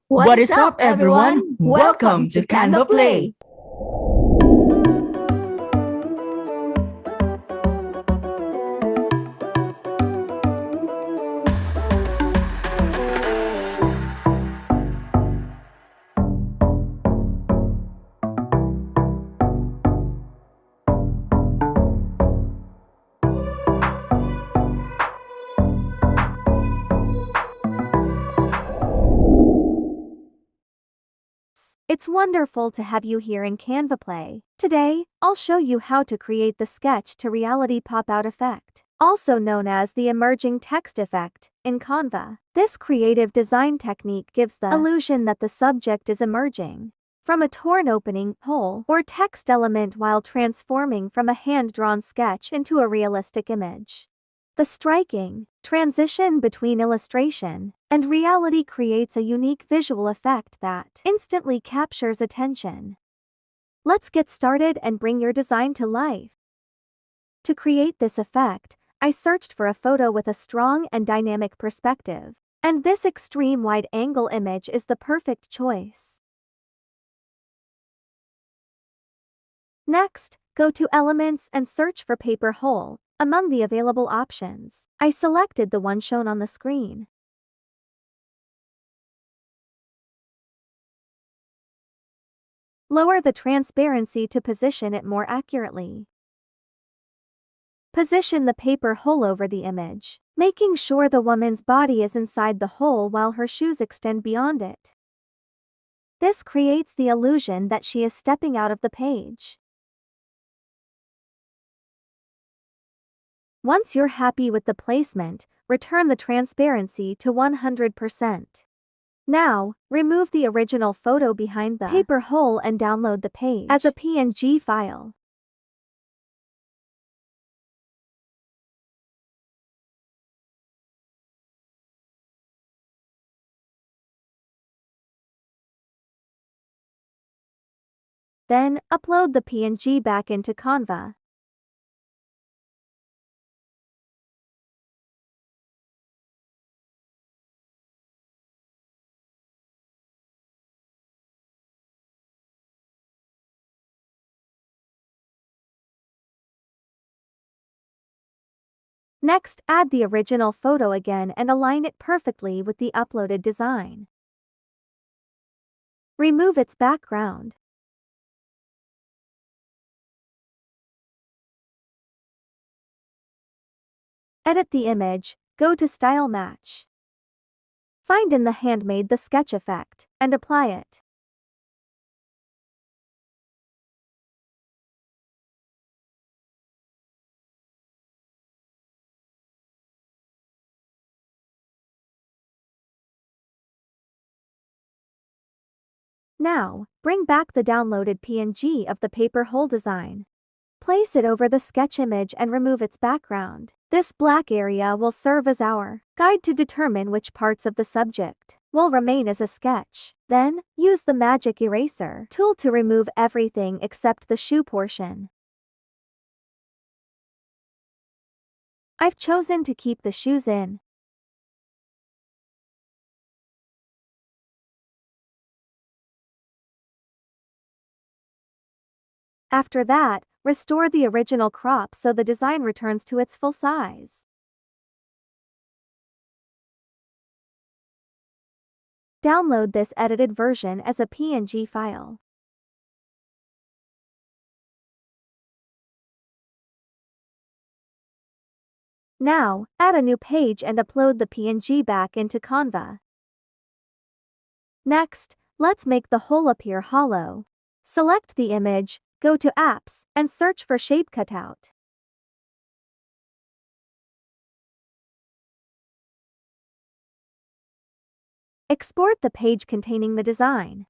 What is up, everyone? Welcome to CanvaPlay. It's wonderful to have you here in CanvaPlay. Today, I'll show you how to create the sketch to reality pop-out effect, also known as the emerging text effect, in Canva. This creative design technique gives the illusion that the subject is emerging from a torn opening, hole, or text element while transforming from a hand-drawn sketch into a realistic image. The striking transition between illustration and reality creates a unique visual effect that instantly captures attention. Let's get started and bring your design to life. To create this effect, I searched for a photo with a strong and dynamic perspective, and this extreme wide-angle image is the perfect choice. Next, go to Elements and search for Paper Hole. Among the available options, I selected the one shown on the screen. Lower the transparency to position it more accurately. Position the paper hole over the image, making sure the woman's body is inside the hole while her shoes extend beyond it. This creates the illusion that she is stepping out of the page. Once you're happy with the placement, return the transparency to 100%. Now, remove the original photo behind the paper hole and download the page as a PNG file. Then, upload the PNG back into Canva. Next, add the original photo again and align it perfectly with the uploaded design. Remove its background. Edit the image, go to Style Match. Find in the Handmade the sketch effect, and apply it. Now, bring back the downloaded PNG of the paper hole design. Place it over the sketch image and remove its background. This black area will serve as our guide to determine which parts of the subject will remain as a sketch. Then, use the magic eraser tool to remove everything except the shoe portion. I've chosen to keep the shoes in. After that, restore the original crop so the design returns to its full size. Download this edited version as a PNG file. Now, add a new page and upload the PNG back into Canva. Next, let's make the hole appear hollow. Select the image, go to Apps, and search for Shape Cutout. Export the page containing the design.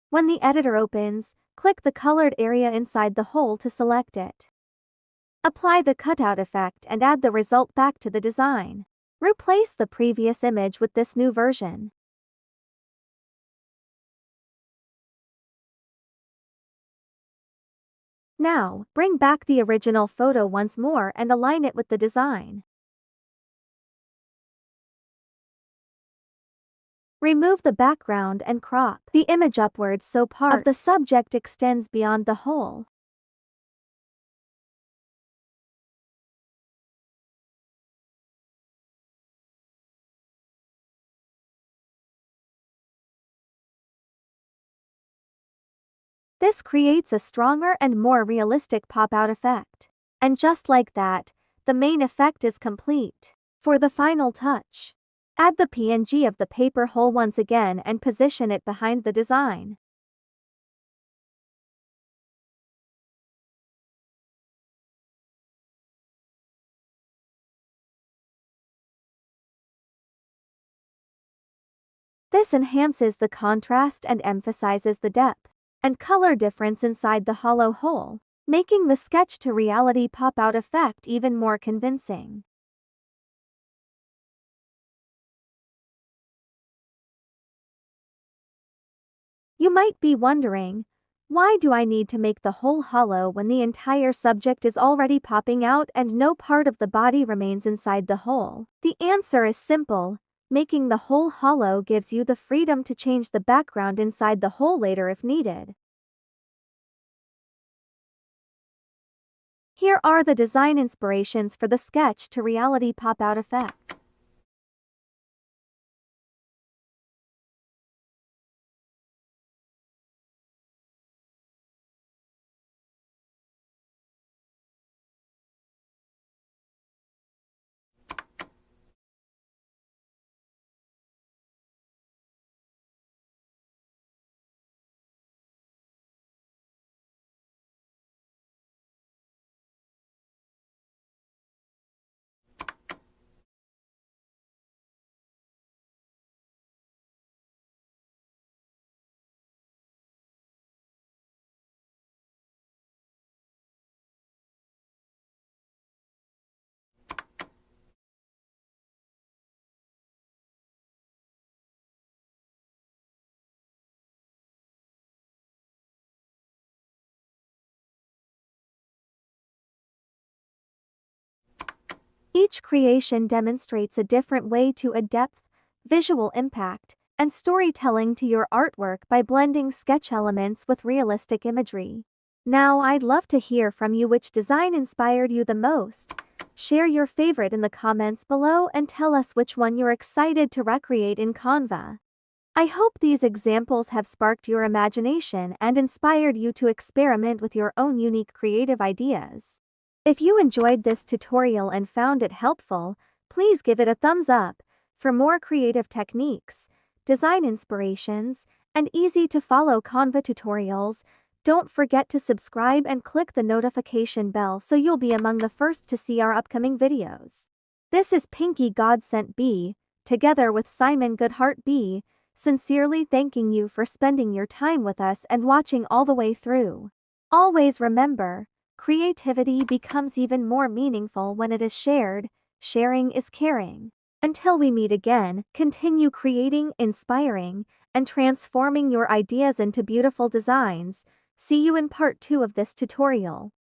When the editor opens, click the colored area inside the hole to select it. Apply the cutout effect and add the result back to the design. Replace the previous image with this new version. Now, bring back the original photo once more and align it with the design. Remove the background and crop the image upwards so part of the subject extends beyond the hole. This creates a stronger and more realistic pop-out effect. And just like that, the main effect is complete. For the final touch, add the PNG of the paper hole once again and position it behind the design. This enhances the contrast and emphasizes the depth and color difference inside the hollow hole, making the sketch to reality pop-out effect even more convincing. You might be wondering, why do I need to make the hole hollow when the entire subject is already popping out and no part of the body remains inside the hole? The answer is simple. Making the hole hollow gives you the freedom to change the background inside the hole later if needed. Here are the design inspirations for the sketch to reality pop-out effect. Each creation demonstrates a different way to add depth, visual impact, and storytelling to your artwork by blending sketch elements with realistic imagery. Now I'd love to hear from you which design inspired you the most. Share your favorite in the comments below and tell us which one you're excited to recreate in Canva. I hope these examples have sparked your imagination and inspired you to experiment with your own unique creative ideas. If you enjoyed this tutorial and found it helpful, please give it a thumbs up. For more creative techniques, design inspirations, and easy-to-follow Canva tutorials, don't forget to subscribe and click the notification bell so you'll be among the first to see our upcoming videos. This is Pinky GodSent B, together with Simon GoodHearts B, sincerely thanking you for spending your time with us and watching all the way through. Always remember, creativity becomes even more meaningful when it is shared. Sharing is caring. Until we meet again, continue creating, inspiring, and transforming your ideas into beautiful designs. See you in part 2 of this tutorial.